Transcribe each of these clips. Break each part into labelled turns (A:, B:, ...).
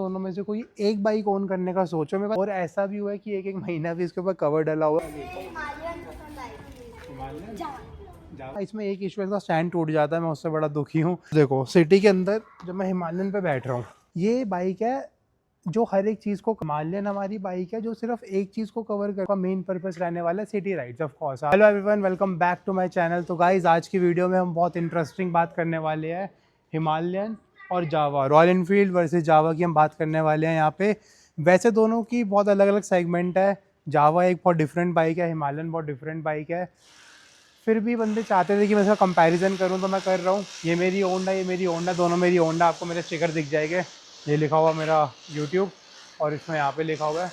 A: दोनों में से कोई एक बाइक ओन करने का सोचो मेरे पास, और ऐसा भी हुआ है कि एक एक महीना भी इसके ऊपर कवर डला हुआ है। इसमें एक इशू का स्टैंड टूट जाता है, मैं उससे बड़ा दुखी हूँ। देखो सिटी के अंदर जब मैं हिमालयन पे बैठ रहा हूँ, ये बाइक है जो हर एक चीज़ को, हिमालयन हमारी बाइक है जो सिर्फ एक चीज़ को कवर कर, मेन पर्पस रहने वाला है city rides of course. Hello everyone, welcome back to my channel. तो गाइज आज की वीडियो में हम बहुत इंटरेस्टिंग बात करने वाले हैं हिमालयन और जावा, रॉयल इनफील्ड वर्सेस जावा की हम बात करने वाले हैं यहाँ पे। वैसे दोनों की बहुत अलग अलग सेगमेंट है, जावा एक बहुत डिफरेंट बाइक है, हिमालयन बहुत डिफरेंट बाइक है। फिर भी बंदे चाहते थे कि मैं इसका कंपैरिजन करूं तो मैं कर रहा हूं। ये मेरी ओन है, ये मेरी ओन है, दोनों मेरी ओन है। आपको मेरे स्टिकर दिख जाएंगे, ये लिखा हुआ मेरा यूट्यूब और इसमें यहाँ पे लिखा हुआ है।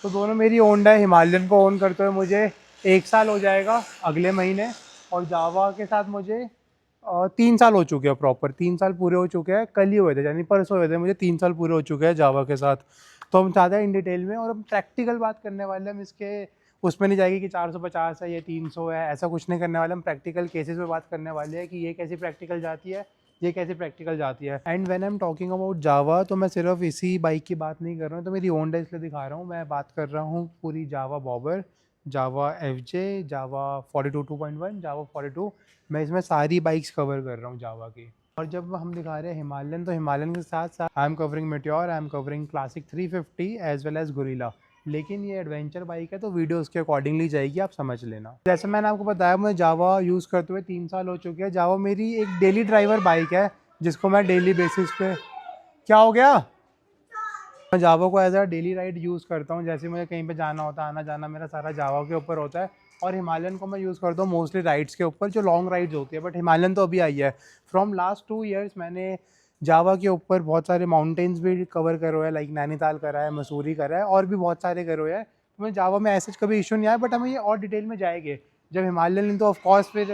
A: तो दोनों मेरी ओन है। हिमालयन को ओन करते हुए मुझे 1 साल हो जाएगा अगले महीने, और जावा के साथ मुझे 3 साल हो चुके हैं, प्रॉपर 3 साल पूरे हो चुके हैं। कल ही हुए थे, यानी परसों हुए थे, मुझे 3 साल पूरे हो चुके हैं जावा के साथ। तो हम चाहते हैं इन डिटेल में, और हम प्रैक्टिकल बात करने वाले हैं हम इसके। उसमें नहीं जाएगी कि 450 है, ये 300 है, ऐसा कुछ नहीं करने वाले हम। प्रैक्टिकल केसेस पे बात करने वाले हैं कि ये कैसी प्रैक्टिकल जाती है, ये कैसी प्रैक्टिकल जाती है। And when I am talking about Java, तो मैं सिर्फ इसी बाइक की बात नहीं कर रहा हूँ, तो मेरी ओन है इसलिए दिखा रहा हूँ। मैं बात कर रहा हूँ पूरी जावा बॉबर, जावा FJ, जावा 42 2.1, जावा 42। मैं इसमें सारी बाइक्स कवर कर रहा हूँ जावा की। और जब हम दिखा रहे हैं हिमालयन, तो हिमालयन के साथ साथ I am covering Meteor, I am covering Classic 350 as well as Guerrilla. लेकिन ये एडवेंचर बाइक है तो वीडियो उसके अकॉर्डिंगली जाएगी, आप समझ लेना। जैसे मैंने आपको बताया, मैं जावा यूज़ करते हुए 3 साल हो चुके हैं। जावा मेरी एक डेली ड्राइवर बाइक है जिसको मैं डेली बेसिस पे, क्या हो गया, मैं जावा को as a daily ride use करता हूँ। जैसे मुझे कहीं पे जाना होता है, आना जाना मेरा सारा जावा के ऊपर होता है। और हिमालयन को मैं यूज़ करता हूँ मोस्टली राइड्स के ऊपर, जो लॉन्ग राइड्स होती है। बट हिमालयन तो अभी आई है। फ्रॉम लास्ट 2 ईयर्स मैंने जावा के ऊपर बहुत सारे माउंटेन्स भी कवर करे हुए हैं, लाइक नैनीताल करा है, मसूरी करा है, और भी बहुत सारे करे हुए हैं। तो मैं जावा में ऐसे कभी इशू नहीं आया, बट हमें ये और डिटेल में जाएंगे जब हिमालयन। तो ऑफकोर्स फिर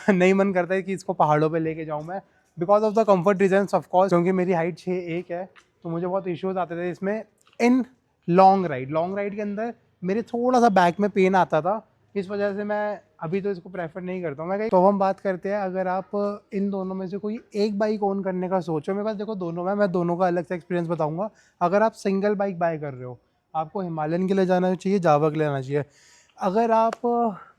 A: नहीं मन करता है कि इसको पहाड़ों पर लेके जाऊँ मैं, because of the comfort reasons of course, क्योंकि मेरी हाइट 6'1" है। तो मुझे बहुत इश्यूज आते थे इसमें इन लॉन्ग राइड के अंदर। मेरे थोड़ा सा बैक में पेन आता था, इस वजह से मैं अभी तो इसको प्रेफर नहीं करता हूँ मैं। तो हम बात करते हैं, अगर आप इन दोनों में से कोई एक बाइक ओन करने का सोचो, मेरे पास देखो दोनों में, मैं दोनों का अलग से एक्सपीरियंस बताऊंगा। अगर आप सिंगल बाइक बाय कर रहे हो, आपको हिमालयन के लिए जाना चाहिए, जावा के लिए जाना चाहिए। अगर आप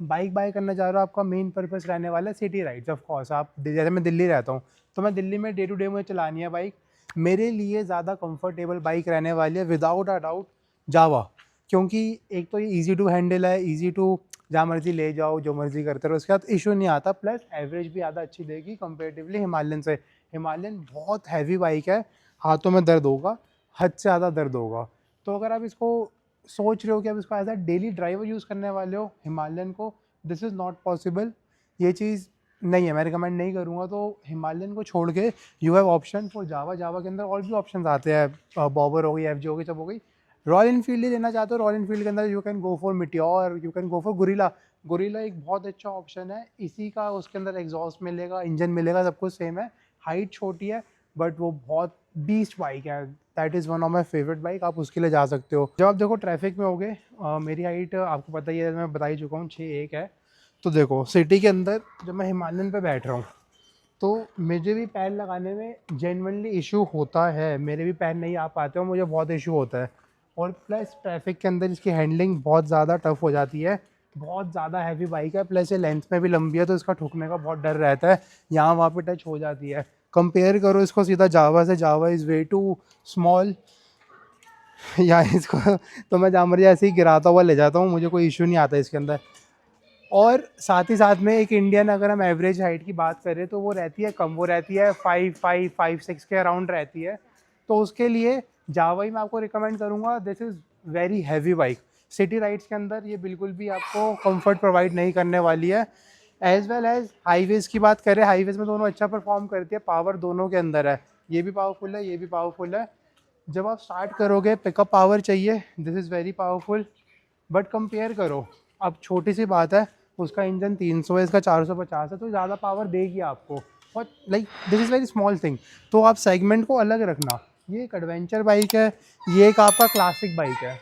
A: बाइक बाय करना चाह रहे हो, आपका मेन पर्पस रहने वाला है सिटी राइड्स ऑफ कोर्स। आप जैसे मैं दिल्ली रहता हूँ, तो मैं दिल्ली में डे टू डे मुझे चलानी है बाइक। मेरे लिए ज़्यादा कंफर्टेबल बाइक रहने वाली है विदाउट अ डाउट जावा, क्योंकि एक तो ये इजी टू हैंडल है, इजी टू जहाँ मर्जी ले जाओ, जो मर्जी करते रहो, उसके बाद इशू नहीं आता। प्लस एवरेज भी ज़्यादा अच्छी देगी कंपेरेटिवली हिमालयन से। हिमालयन बहुत हैवी बाइक है, हाथों में दर्द होगा, हद से ज़्यादा दर्द होगा। तो अगर आप इसको सोच रहे हो कि आप इसको as a daily driver use करने वाले हो हिमालयन को, दिस इज़ नॉट पॉसिबल। ये चीज़ नहीं है, मैं रिकमेंड नहीं करूँगा। तो हिमालयन को छोड़ के you have option for Java. Java के अंदर और भी ऑप्शन आते हैं, बॉबर हो गई, FJ हो गई, सब हो गई। रॉयल इनफील्ड ही लेना चाहते हो, रॉयल इनफील्ड के अंदर you can go for meteor, you can go for gorilla. Gorilla एक बहुत अच्छा ऑप्शन है, इसी का उसके अंदर एग्जॉस्ट मिलेगा, इंजन मिलेगा, सब कुछ सेम है। हाइट छोटी है बट वो बहुत बीस्ट बाइक है। That is one of my favourite bike, आप उसके लिए जा सकते हो। जब आप देखो ट्रैफिक में होगे, मेरी हाइट आपको पता ही है, मैं बता ही चुका हूँ, 6'1" है। तो देखो सिटी के अंदर जब मैं हिमालयन पे बैठ रहा हूँ, तो मुझे भी पैर लगाने में जेन्युइनली इशू होता है। मेरे भी पैर नहीं आ पाते हो, मुझे बहुत इशू होता है। और प्लस ट्रैफिक के अंदर इसकी हैंडलिंग बहुत ज़्यादा टफ हो जाती है। बहुत ज़्यादा हैवी बाइक है, प्लस ये लेंथ में भी लंबी है, तो इसका ठुकने का बहुत डर रहता है, यहाँ वहाँ पे टच हो जाती है। कंपेयर करो इसको सीधा जावा से, Jawa is way too small. या इसको तो मैं जहाँ मर्जी ऐसे ही गिराता हुआ ले जाता हूँ, मुझे कोई इशू नहीं आता इसके अंदर। और साथ ही साथ में एक इंडियन, अगर हम एवरेज हाइट की बात करें तो वो रहती है कम, वो रहती है 5'6" के अराउंड रहती है। तो उसके लिए जावा ही मैं आपको रिकमेंड करूँगा। This is very heavy bike. City rides के अंदर ये बिल्कुल भी आपको कंफर्ट प्रोवाइड नहीं करने वाली है। एज वेल एज हाईवेज़ की बात करें, हाईवेज़ में दोनों अच्छा परफॉर्म करती है, पावर दोनों के अंदर है, ये भी पावरफुल है, ये भी पावरफुल है। जब आप स्टार्ट करोगे, पिकअप पावर चाहिए, this is very powerful. But compare करो, अब छोटी सी बात है, उसका इंजन 300 है, इसका 450 है, तो ज़्यादा पावर देगी आपको। और like this is very small thing. तो आप सेगमेंट को अलग रखना। ये एक एडवेंचर बाइक है, ये एक आपका क्लासिक बाइक है।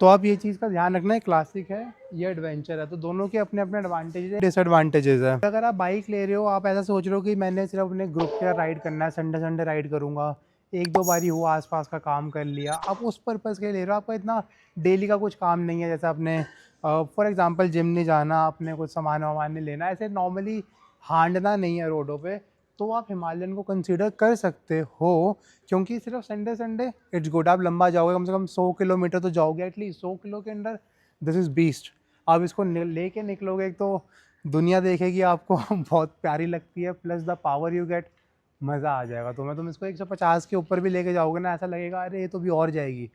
A: तो आप ये चीज़ का ध्यान रखना है, क्लासिक है ये एडवेंचर है, तो दोनों के अपने अपने एडवांटेजेस है डिसएडवांटेजेस है। अगर आप बाइक ले रहे हो, आप ऐसा सोच रहे हो कि मैंने सिर्फ अपने ग्रुप के साथ राइड करना है, संडे संडे राइड करूँगा, एक दो बारी हुआ आसपास का काम कर लिया, आप उस पर्पज़ के लिए ले रहे हो, आपका इतना डेली का कुछ काम नहीं है, जैसे आपने फॉर एग्जांपल जिम नहीं जाना, अपने कुछ सामान वामान नहीं लेना, ऐसे नॉर्मली हांडना नहीं है रोडों पे, तो आप हिमालयन को कंसीडर कर सकते हो, क्योंकि सिर्फ संडे संडे इट्स गुड। आप लंबा जाओगे, कम से कम 100 किलोमीटर तो जाओगे एटलीस्ट, 100 किलो के अंदर दिस इज़ बीस्ट। आप इसको लेके निकलोगे तो दुनिया देखेगी आपको बहुत प्यारी लगती है, plus the power you get, मज़ा आ जाएगा तुम्हें। तुम इसको 150 के ऊपर भी लेके जाओगे ना, ऐसा लगेगा अरे ये तो भी और जाएगी।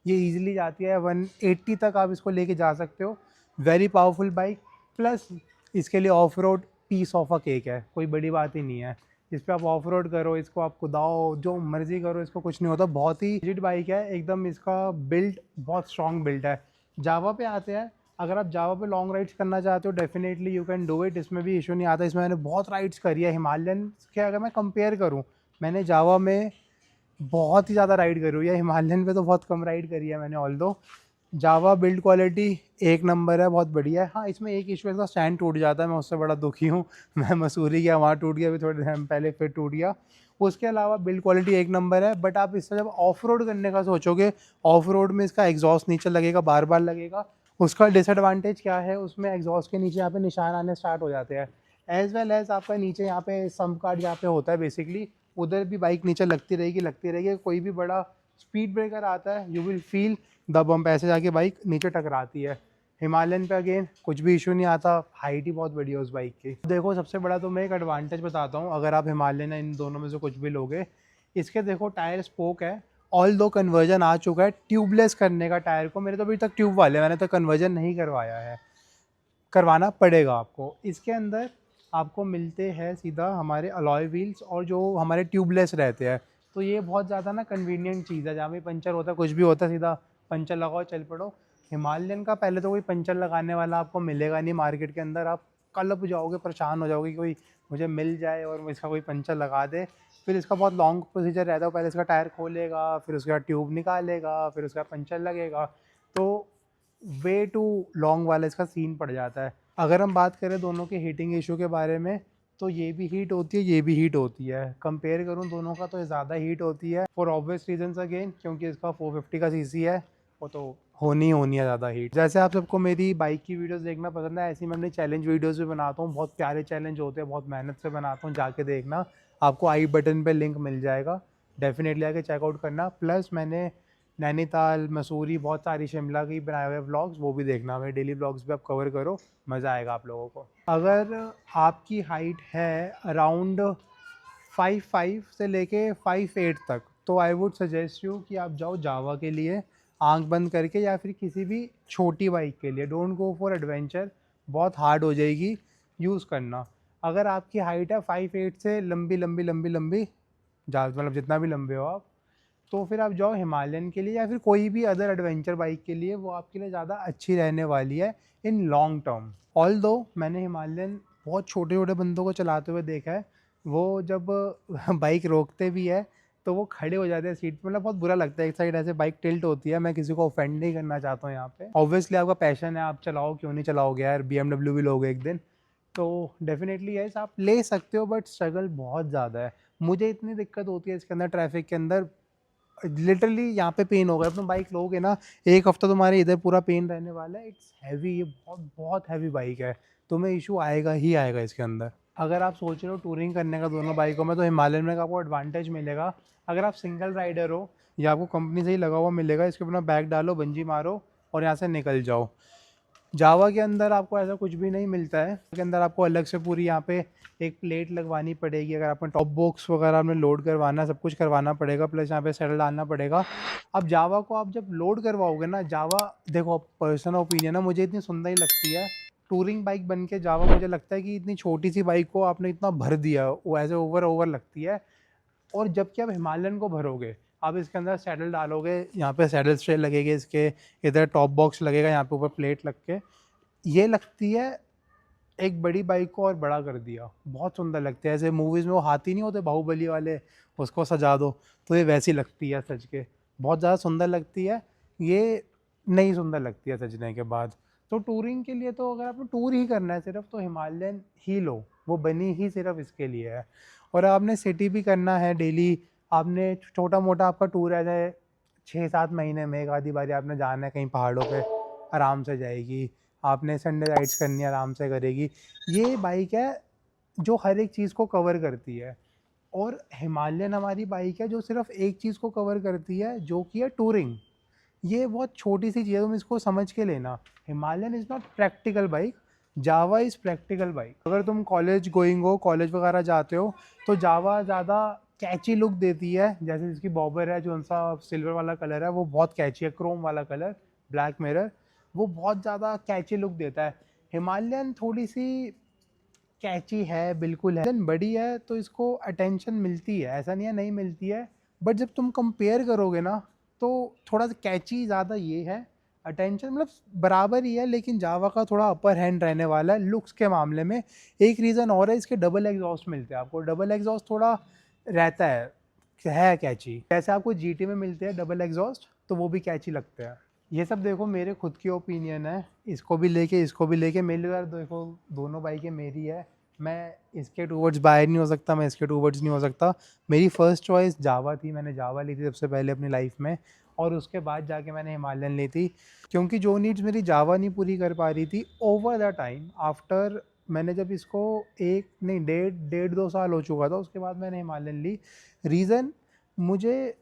A: ये ईजिली जाती है 180 तक, आप इसको लेके जा सकते हो। वेरी पावरफुल बाइक, प्लस इसके लिए off road piece of a cake है, कोई बड़ी बात ही नहीं है। इस पर आप ऑफ रोड करो, इसको आप कुदाओ, जो मर्जी करो, इसको कुछ नहीं होता। बहुत ही रिजिड बाइक है एकदम, इसका बिल्ड बहुत स्ट्रॉन्ग बिल्ड है। जावा पे आते हैं, अगर आप जावा पे लॉन्ग राइड्स करना चाहते हो definitely you can do it, इसमें भी इशू नहीं आता। इसमें मैंने बहुत राइड्स करी है हिमालयन के, अगर मैं कंपेयर करूँ, मैंने जावा में बहुत ही ज़्यादा राइड करी हुई है, हिमालयन पे तो बहुत कम राइड करी है मैंने। ऑल दो जावा बिल्ड क्वालिटी एक नंबर है, बहुत बढ़िया है। हाँ, इसमें एक इशू है, इसका स्टैंड टूट जाता है, मैं उससे बड़ा दुखी हूँ। मैं मसूरी गया, वहाँ टूट गया, अभी थोड़े टाइम पहले फिर टूट गया। उसके अलावा बिल्ड क्वालिटी एक नंबर है, बट आप इससे जब ऑफ रोड करने का सोचोगे, ऑफ रोड में इसका एग्जॉस्ट नीचे लगेगा, बार बार लगेगा। उसका डिसएडवांटेज क्या है, उसमें एग्जॉस्ट के नीचे यहाँ पे निशान आने स्टार्ट हो जाते हैं, एज वेल एज आपका नीचे यहाँ पे सम कार्ड यहाँ पे होता है बेसिकली, उधर भी बाइक नीचे लगती रहेगी। कोई भी बड़ा स्पीड ब्रेकर आता है, you will feel the bump, ऐसे जाके बाइक नीचे टकराती है। हिमालयन पे अगेन कुछ भी इशू नहीं आता, हाइट ही बहुत बढ़िया है उस बाइक की। देखो सबसे बड़ा तो मैं एक एडवांटेज बताता हूँ, अगर आप हिमालयन इन दोनों में से कुछ भी लोगे, इसके देखो टायर स्पोक है, ऑल दो कन्वर्जन आ चुका है ट्यूबलेस करने का टायर को। मेरे तो अभी तक ट्यूब वाले, मैंने तो कन्वर्जन नहीं करवाया है, करवाना पड़ेगा आपको। इसके अंदर आपको मिलते हैं सीधा हमारे अलॉय व्हील्स, और जो हमारे ट्यूबलेस रहते हैं, तो ये बहुत ज़्यादा ना कन्वीनियंट चीज़ है। जहाँ भी पंचर होता है, कुछ भी होता है, सीधा पंचर लगाओ चल पड़ो। हिमालयन का पहले तो कोई पंचर लगाने वाला आपको मिलेगा नहीं मार्केट के अंदर, आप कल्प जाओगे, परेशान हो जाओगे कि कोई मुझे मिल जाए और इसका कोई पंचर लगा दे। फिर इसका बहुत लॉन्ग प्रोसीजर रहता है, पहले इसका टायर खोलेगा, फिर उसके बाद ट्यूब निकालेगा, फिर उसका पंचर लगेगा, तो वे टू लॉन्ग वाला इसका सीन पड़ जाता है। अगर हम बात करें दोनों के हीटिंग इशू के बारे में, तो ये भी हीट होती है, ये भी हीट होती है। कंपेयर करूँ दोनों का तो ज़्यादा हीट होती है, फॉर ऑब्वियस रीजंस अगेन, क्योंकि इसका 450 का सीसी है, वो तो होनी है ज़्यादा हीट। जैसे आप सबको मेरी बाइक की वीडियोस देखना पसंद है, ऐसी मैं अपनी चैलेंज वीडियोस भी बनाता हूँ, बहुत प्यारे चैलेंज होते हैं, बहुत मेहनत से बनाता हूँ, जाके देखना, आपको आई बटन पे लिंक मिल जाएगा, डेफिनेटली आके चेकआउट करना। प्लस मैंने नैनीताल, मसूरी, बहुत सारी शिमला की बनाए हुए व्लॉग्स, वो भी देखना, मेरे डेली व्लॉग्स भी आप कवर करो, मज़ा आएगा आप लोगों को। अगर आपकी हाइट है अराउंड 5'5" से लेके 5'8" तक, तो आई वुड सजेस्ट यू कि आप जाओ जावा के लिए आंख बंद करके, या फिर किसी भी छोटी बाइक के लिए। डोंट गो फॉर एडवेंचर, बहुत हार्ड हो जाएगी यूज़ करना। अगर आपकी हाइट है 5'8" से लंबी लंबी लंबी लंबी, मतलब जितना भी लंबे हो आप, तो फिर आप जाओ हिमालयन के लिए, या फिर कोई भी अदर एडवेंचर बाइक के लिए, वो आपके लिए ज़्यादा अच्छी रहने वाली है इन लॉन्ग टर्म। ऑल दो मैंने हिमालयन बहुत छोटे छोटे बंदों को चलाते हुए देखा है, वो जब बाइक रोकते भी है तो वो खड़े हो जाते हैं सीट पर, मतलब बहुत बुरा लगता है। एक साइड ऐसे बाइक टिल्ट होती है, मैं किसी को ऑफेंड नहीं करना चाहता हूँ यहाँ पे, ऑब्वियसली आपका पैशन है, आप चलाओ, क्यों नहीं चलाओगे यार, BMW भी लोगे एक दिन, तो डेफिनेटली यस आप ले सकते हो, बट स्ट्रगल बहुत ज़्यादा है। मुझे इतनी दिक्कत होती है इसके अंदर, ट्रैफिक के अंदर लिटरली यहाँ पे पेन होगा। तुम बाइक लोगे ना, एक हफ्ता तुम्हारे इधर पूरा पेन रहने वाला है। इट्स हैवी, ये बहुत बहुत हैवी बाइक है, तुम्हें इशू आएगा ही आएगा इसके अंदर। अगर आप सोच रहे हो टूरिंग करने का दोनों बाइकों में, तो हिमालयन में आपको एडवांटेज मिलेगा। अगर आप सिंगल राइडर हो, या आपको कंपनी से ही लगा हुआ मिलेगा, इसके अपना बैग डालो, बंजी मारो और यहाँ से निकल जाओ। जावा के अंदर आपको ऐसा कुछ भी नहीं मिलता है, के अंदर आपको अलग से पूरी यहाँ पे एक प्लेट लगवानी पड़ेगी। अगर आपने टॉप बॉक्स वगैरह आपने लोड करवाना, सब कुछ करवाना पड़ेगा, प्लस यहाँ पे सेटल डालना पड़ेगा। अब जावा को आप जब लोड करवाओगे ना, जावा देखो पर्सनल ओपिनियन है, मुझे इतनी सुंदर ही लगती है टूरिंग बाइक बन के जावा। मुझे लगता है कि इतनी छोटी सी बाइक को आपने इतना भर दिया, वो ऐसे ओवर लगती है। और जबकि आप हिमालयन को भरोगे, आप इसके अंदर सैडल डालोगे, यहाँ पे सैडल स्ट्रे लगेगा, इसके इधर टॉप बॉक्स लगेगा, यहाँ पे ऊपर प्लेट लग के, ये लगती है एक बड़ी बाइक को और बड़ा कर दिया। बहुत सुंदर लगती है, ऐसे मूवीज़ में वो हाथी नहीं होते बाहुबली वाले, उसको सजा दो, तो ये वैसी लगती है सज के, बहुत ज़्यादा सुंदर लगती है। ये नहीं सुंदर लगती है सजने के बाद। तो टूरिंग के लिए तो अगर आपने टूर ही करना है सिर्फ, तो हिमालयन ही लो, वो बनी ही सिर्फ इसके लिए है। और आपने सिटी भी करना है डेली, आपने छोटा मोटा आपका टूर है, चाहे 6-7 महीने में एक आधी बारी आपने जाना है कहीं पहाड़ों पे, आराम से जाएगी। आपने संडे राइड्स करनी है, आराम से करेगी। ये बाइक है जो हर एक चीज़ को कवर करती है। और हिमालयन हमारी बाइक है जो सिर्फ एक चीज़ को कवर करती है, जो कि है टूरिंग। ये बहुत छोटी सी चीज़ है, तुम इसको समझ के लेना। Himalayan is not practical bike, Java is practical bike. अगर तुम कॉलेज गोइंग हो, कॉलेज वगैरह जाते हो, तो जावा ज़्यादा कैची लुक देती है। जैसे इसकी बॉबर है, जो सा सिल्वर वाला कलर है, वो बहुत कैची है। क्रोम वाला कलर, ब्लैक मिरर, वो बहुत ज़्यादा कैची लुक देता है। हिमालयन थोड़ी सी कैची है, बिल्कुल है, बड़ी है, तो इसको अटेंशन मिलती है, ऐसा नहीं है नहीं मिलती है। बट जब तुम कंपेयर करोगे ना, तो थोड़ा सा कैची ज़्यादा ये है, अटेंशन मतलब बराबर ही है, लेकिन जावा का थोड़ा अपर हैंड रहने वाला है लुक्स के मामले में। एक रीज़न और है, इसके डबल एग्जॉस्ट मिलते हैं आपको। डबल एग्जॉस्ट थोड़ा रहता है कैची। जैसे आपको जीटी में मिलते हैं डबल एग्जॉस्ट, तो वो भी कैची लगते हैं। ये सब देखो मेरे खुद की ओपिनियन है, इसको भी लेके मेरे लिए देखो, दोनों बाइकें मेरी है। मैं इसके टूवर्ड्स बायर नहीं हो सकता, मैं इसके टूवर्ड्स नहीं हो सकता। मेरी फर्स्ट चॉइस जावा थी, मैंने जावा ली थी सबसे पहले अपनी लाइफ में, और उसके बाद जाके मैंने हिमालयन ली थी। क्योंकि जो नीड्स मेरी जावा नहीं पूरी कर पा रही थी ओवर द टाइम, आफ्टर मैंने जब इसको 1-1.5-2 साल हो चुका था, उसके बाद मैंने हिमालयन ली। रीज़न मुझे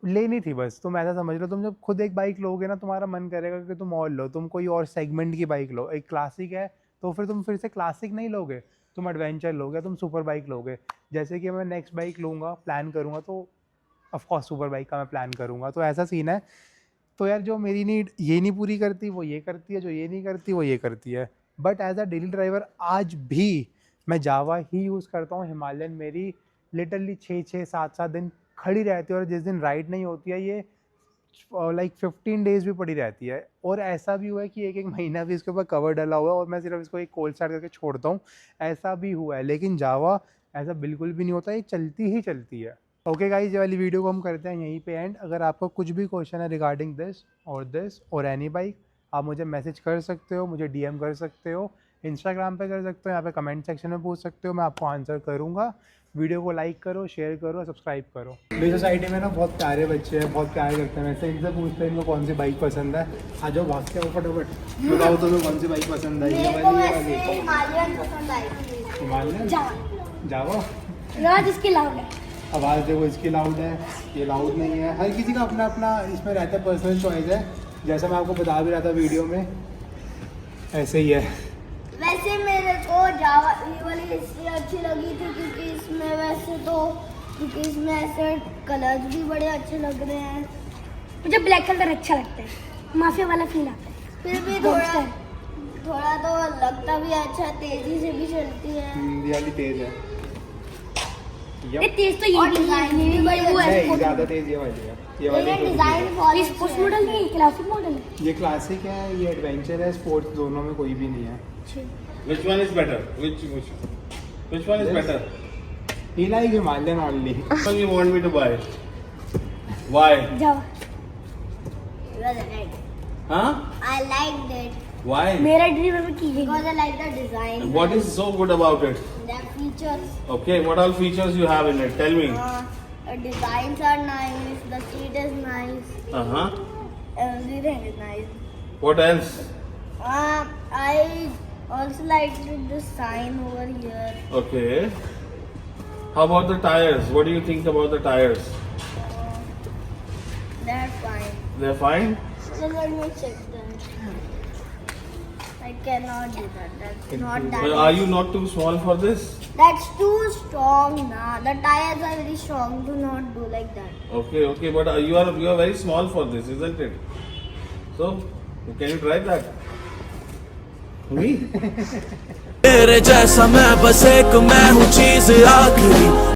A: लेनी थी बस। तुम ऐसा समझ लो, तुम जब खुद एक बाइक लोगे ना, तुम्हारा मन करेगा कि तुम और लो, तुम कोई और सेगमेंट की बाइक लो। एक क्लासिक है, तो फिर तुम फिर से क्लासिक नहीं लोगे, तुम एडवेंचर लोगे, तुम सुपर बाइक लोगे। जैसे कि मैं नेक्स्ट बाइक लूँगा, प्लान करूँगा, तो ऑफकोर्स सुपर बाइक का मैं प्लान करूँगा। तो ऐसा सीन है। तो यार जो मेरी नीड ये नहीं पूरी करती, वो ये करती है, जो ये नहीं करती, वो ये करती है। But as a daily driver आज भी मैं जावा ही यूज़ करता हूँ। हिमालयन मेरी लिटरली 6-7 दिन खड़ी रहती है, और जिस दिन राइड नहीं होती है, ये लाइक 15 डेज़ भी पड़ी रहती है। और ऐसा भी हुआ है कि एक महीना भी इसके ऊपर कवर डला हुआ है, और मैं सिर्फ इसको एक कोल्ड स्टार्ट करके छोड़ता हूँ, ऐसा भी हुआ है। लेकिन जावा ऐसा बिल्कुल भी नहीं होता, ये चलती ही चलती है। ओके गाइस, ये वाली वीडियो को हम करते हैं यहीं पे एंड। अगर आपको कुछ भी क्वेश्चन है रिगार्डिंग दिस और एनी बाइक, आप मुझे मैसेज कर सकते हो, मुझे डीएम कर सकते हो, इंस्टाग्राम पे कर सकते हो, यहाँ पे कमेंट सेक्शन में पूछ सकते हो, मैं आपको आंसर करूँगा। वीडियो को लाइक करो, शेयर करो, सब्सक्राइब करो। मेरी सोसाइटी में ना बहुत प्यारे बच्चे हैं, बहुत प्यार करते हैं। वैसे इनसे पूछते हैं इनको कौन सी बाइक पसंद है। आ जाओ, भागते हो फटाफट, बताओ तुम्हें कौन सी बाइक पसंद है। ये वाली,
B: हिमालयन पसंद आई।
A: हिमालयन, जावा
B: राज इसकी लाउड है,
A: आवाज़ देखो इसकी लाउड है, ये लाउड नहीं है। हर किसी का अपना अपना इसमें रहता है, पर्सनल चॉइस है। जैसा मैं आपको बता भी रहा था वीडियो में, ऐसे ही है।
B: वैसे मेरे को जावा ये वाली इसलिए अच्छी लगी थी क्योंकि इसमें ऐसे कलर्स भी बड़े अच्छे लग रहे हैं। मुझे ब्लैक कलर अच्छा लगता है, माफिया वाला फील आता है। फिर भी थोड़ा तो लगता भी अच्छा, तेजी से भी चलती है।
A: ये वाली तेज है,
B: ये तेज तो ये भी है, वो है
A: ज़्यादा तेज ये वाली है। ये वाली
B: डिजाइन स्पोर्ट्स मॉडल नहीं है, क्लासिक मॉडल है।
A: ये क्लासिक है, ये एडवेंचर है, स्पोर्ट्स दोनों में कोई भी नहीं है।
C: Which one is better? Which one is better?
A: He like Himalayan only.
C: Which one you want me to buy? Why?
B: Java,
C: Huh?
B: I liked it
C: Why?
B: मेरा ड्रीम है कि because I like the design.
C: What is so good about it?
B: The features.
C: Okay, what all features you have in it? Tell me.
B: The designs are nice. The seat is nice.
C: Uh-huh.
B: Everything is nice.
C: What else?
B: I also like the sign over here.
C: Okay. How about the tires? What do you think about the tires?
B: They're fine.
C: They're fine?
B: So let me check them. I cannot do that. That's not that.
C: But are you not too small for this?
B: That's too strong, nah. The tires are very strong. Do not do like that.
C: Okay, but you are very small for this, isn't it? So, can you try that? Me?
D: तेरे जैसा मैं बस एक मैं हूँ चीज आखिरी